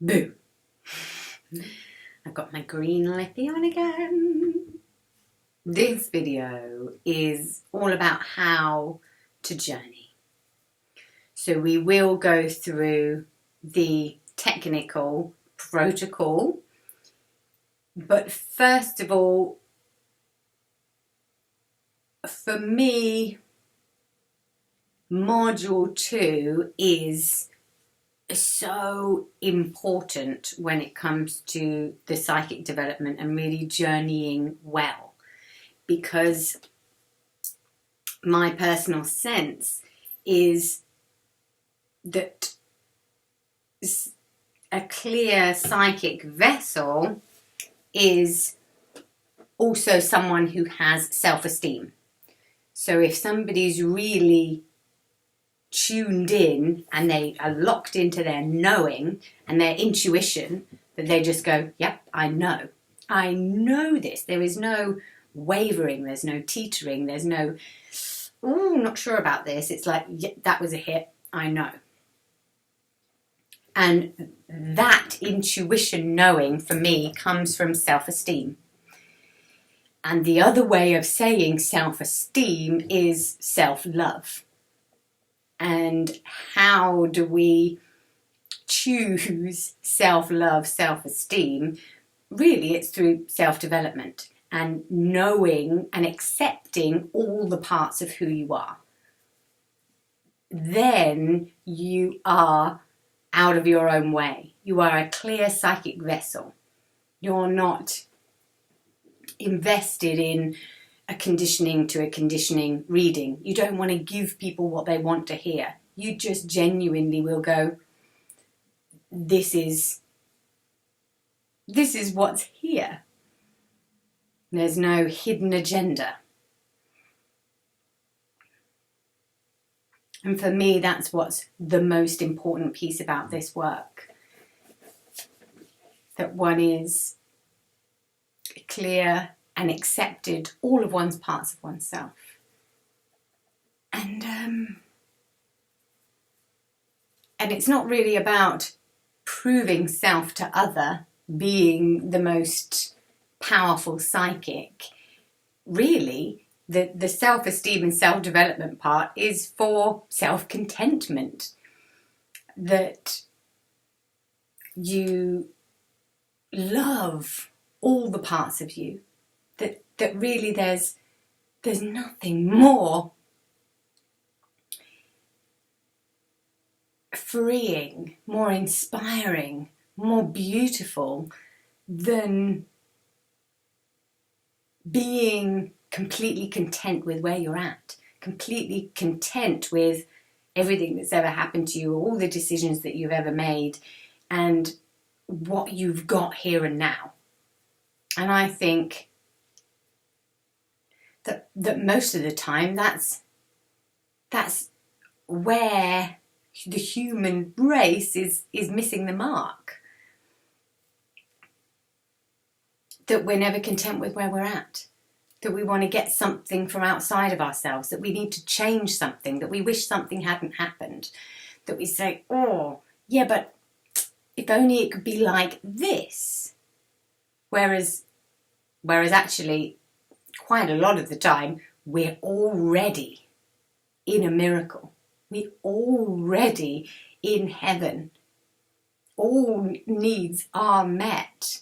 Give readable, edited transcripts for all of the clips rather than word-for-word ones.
Boo! I've got my green lippy on again. This video is all about how to journey. So we will go through the technical protocol, but first of all, for me, module 2 is so important when it comes to the psychic development and really journeying well, because my personal sense is that a clear psychic vessel is also someone who has self-esteem. So if somebody's really tuned in and they are locked into their knowing and their intuition, that they just go, yep, I know this. There is no wavering, there's no teetering, there's no, oh, not sure about this. It's like, yeah, that was a hit, I know. And that intuition knowing for me comes from self-esteem. And the other way of saying self-esteem is self-love. And how do we choose self-love, self-esteem? Really, it's through self-development and knowing and accepting all the parts of who you are. Then you are out of your own way. You are a clear psychic vessel. You're not invested in a conditioning to a conditioning reading. You don't want to give people what they want to hear. You just genuinely will go, this is what's here. There's no hidden agenda. And for me, that's what's the most important piece about this work. That one is clear and accepted all of one's parts of oneself. And it's not really about proving self to other, being the most powerful psychic. Really, the self-esteem and self-development part is for self-contentment. That you love all the parts of you. That really there's nothing more freeing, more inspiring, more beautiful than being completely content with where you're at, completely content with everything that's ever happened to you, all the decisions that you've ever made, and what you've got here and now. And I think that most of the time that's where the human race is missing the mark. That we're never content with where we're at. That we want to get something from outside of ourselves. That we need to change something. That we wish something hadn't happened. That we say, oh, yeah, but if only it could be like this. Whereas actually, quite a lot of the time, we're already in a miracle. We're already in heaven. All needs are met.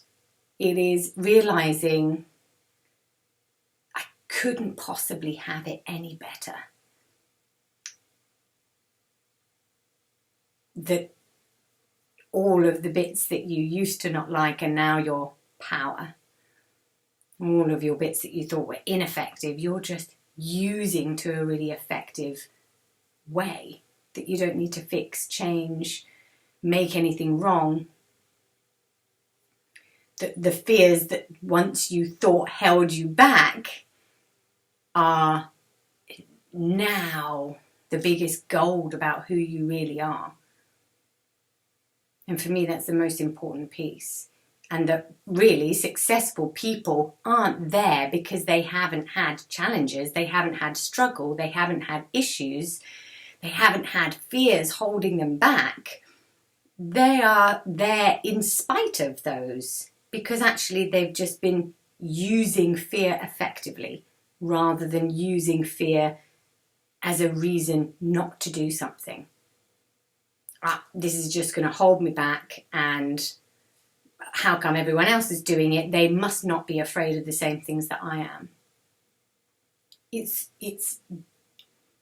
It is realizing I couldn't possibly have it any better. That all of the bits that you used to not like are now your power. All of your bits that you thought were ineffective, you're just using to a really effective way. That you don't need to fix, change, make anything wrong. The fears that once you thought held you back are now the biggest gold about who you really are. And for me, that's the most important piece. And that really successful people aren't there because they haven't had challenges, they haven't had struggle, they haven't had issues, they haven't had fears holding them back. they are there in spite of those, because actually they've just been using fear effectively rather than using fear as a reason not to do something. This is just going to hold me back, and how come everyone else is doing it? They must not be afraid of the same things that I am. It's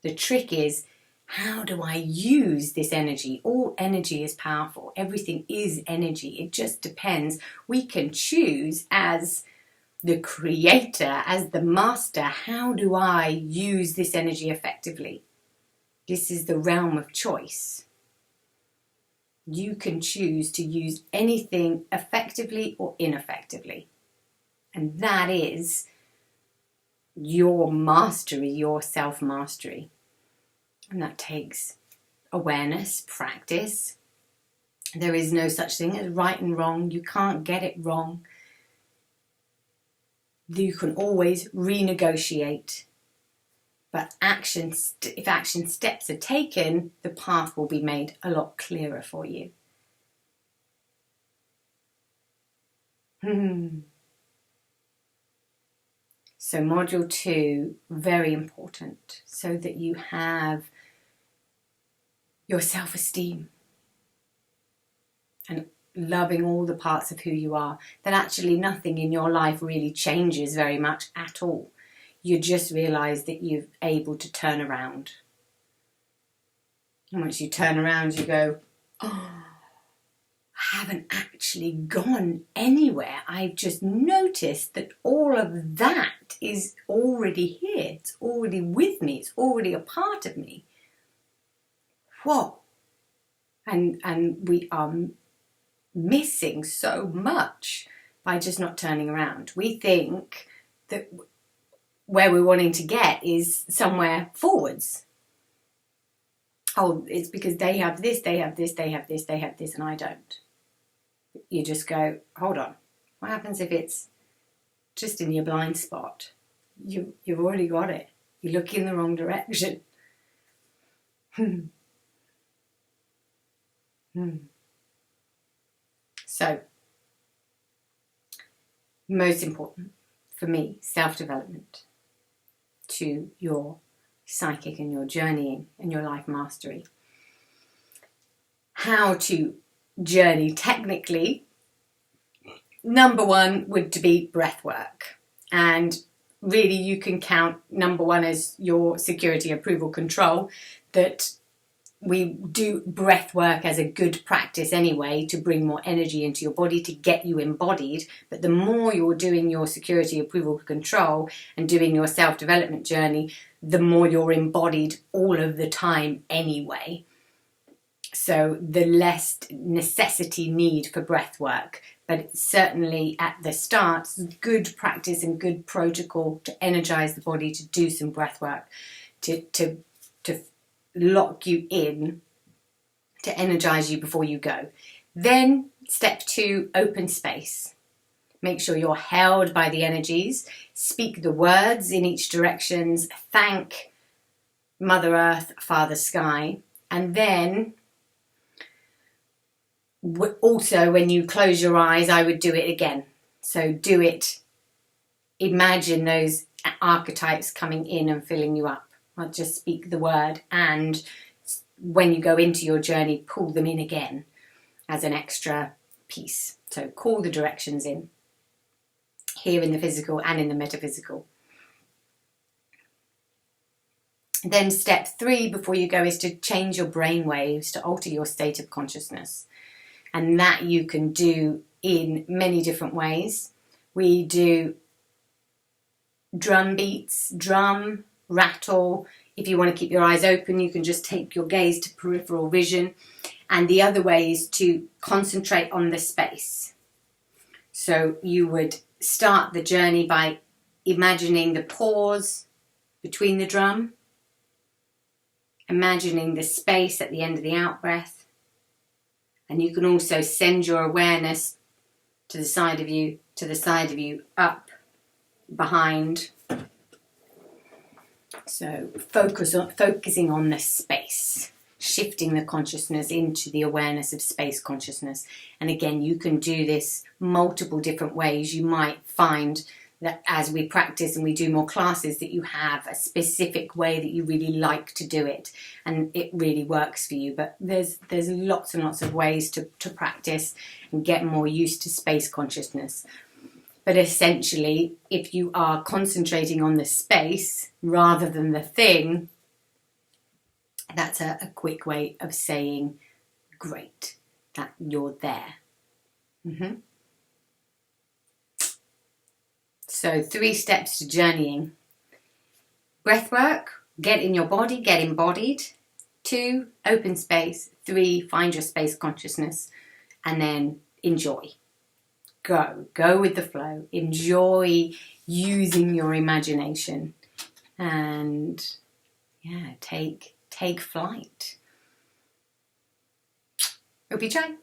the trick is, how do I use this energy? All energy is powerful. Everything is energy. It just depends. We can choose as the creator, as the master, how do I use this energy effectively? This is the realm of choice. You can choose to use anything effectively or ineffectively. And that is your mastery, your self-mastery. And that takes awareness, practice. There is no such thing as right and wrong. You can't get it wrong. You can always renegotiate. But if action steps are taken, the path will be made a lot clearer for you. So module 2, very important, so that you have your self-esteem and loving all the parts of who you are, that actually nothing in your life really changes very much at all. You just realise that you're able to turn around. And once you turn around, you go, oh, I haven't actually gone anywhere. I've just noticed that all of that is already here. It's already with me. It's already a part of me. Whoa. And we are missing so much by just not turning around. We think that where we're wanting to get is somewhere forwards. Oh, it's because they have this, they have this, they have this, they have this, and I don't. You just go, hold on. What happens if it's just in your blind spot? You've already got it. You look in the wrong direction. So, most important for me, self-development to your psychic and your journeying and your life mastery. How to journey technically, number 1 would be breath work. And really you can count number 1 as your security, approval, control, that we do breath work as a good practice anyway to bring more energy into your body, to get you embodied. But the more you're doing your security, approval, control and doing your self-development journey, the more you're embodied all of the time anyway. So the less necessity need for breath work. But certainly at the start, good practice and good protocol to energize the body, to do some breath work, to lock you in, to energize you before you go. Then step 2, open space. Make sure you're held by the energies. Speak the words in each direction. Thank Mother Earth, Father Sky. And then also when you close your eyes, I would do it again. So do it. Imagine those archetypes coming in and filling you up. I'll just speak the word, and when you go into your journey, pull them in again as an extra piece. So call the directions in, here in the physical and in the metaphysical. Then step 3 before you go is to change your brain waves, to alter your state of consciousness. And that you can do in many different ways. We do drum beats, drum, rattle. If you want to keep your eyes open, you can just take your gaze to peripheral vision. And the other way is to concentrate on the space. So you would start the journey by imagining the pause between the drum, imagining the space at the end of the out-breath. And you can also send your awareness to the side of you, up, behind. So focusing on the space. shifting the consciousness into the awareness of space consciousness. And again, you can do this multiple different ways. You might find that as we practice and we do more classes, that you have a specific way that you really like to do it and it really works for you. But there's lots and lots of ways to practice and get more used to space consciousness. But essentially, if you are concentrating on the space rather than the thing, that's a quick way of saying great, that you're there. So 3 steps to journeying. Breath work, get in your body, get embodied. 2, open space. 3, find your space consciousness. And then enjoy. Go with the flow. Enjoy using your imagination. And yeah, take flight. Hope you try.